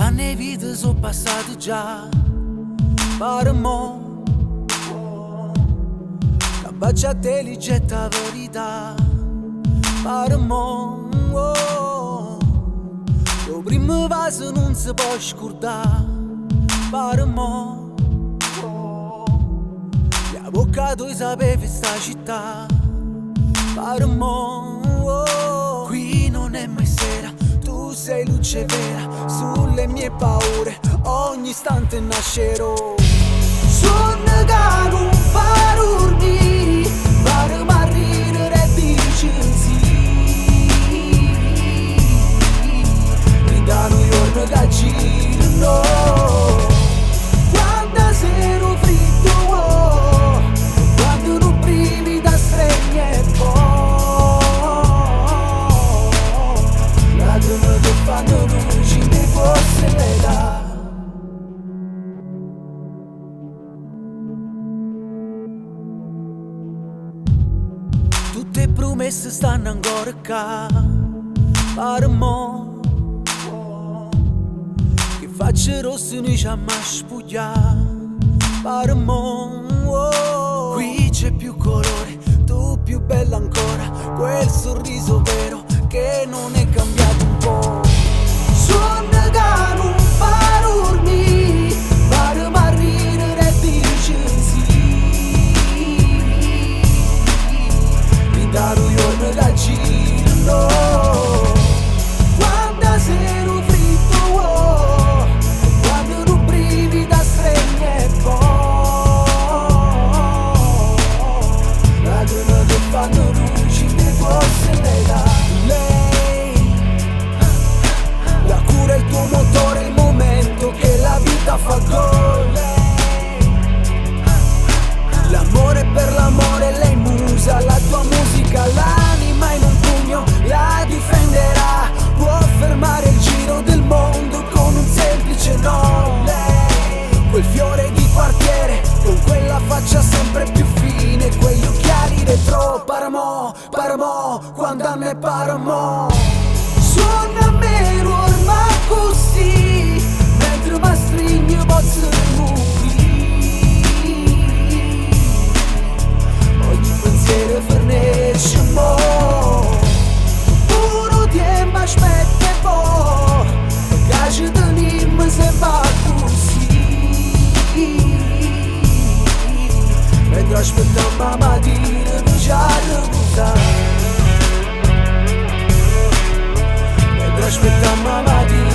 Tante vite sono passate già, per mo che bacia te li getta verità, per mo lo primo vaso non si può scordare, per mo la bocca tu sapevi sta città, per mo qui non è mai sera, tu sei luce vera sulle mie paure, ogni istante nascerò. Sono che non farò dormire, per marrire e dici sì. Mi danno i giorni che girano, quando sero fritto, quando non privi da stregne e poi lacrime che fanno luci di forse l'età. Tutte promesse stanno ancora qua, per mo che facce rosse noi ci amma spugliare, per mo qui c'è più colore, tu più bella ancora, quel sorriso vero che non è cambiato un po'. Sono che non farò dormire, per marrire e dici sì. Mi danno i giorni che girano, quando sero fritto, quando non privi da stregne e poi lacrime che fanno luci di forse l'età. Lei la cura il tuo motore, il momento che la vita fa gol. L'amore per l'amore, lei musa, la tua musica, l'anima in un pugno la difenderà, può fermare il giro del mondo con un semplice no. Lei, quel fiore di quartiere, con quella faccia sempre più fine, quegli occhiali retro, paramo, quando a me paramo. Suona meno ormai così, mentre mi stringe pozzo di muri, ogni pensiero fornisce mo, puro tempo aspetta e poi caccia d'anima se va così, mentre aspettiamo la mattina non ci arriva. Aspettiamo la mattina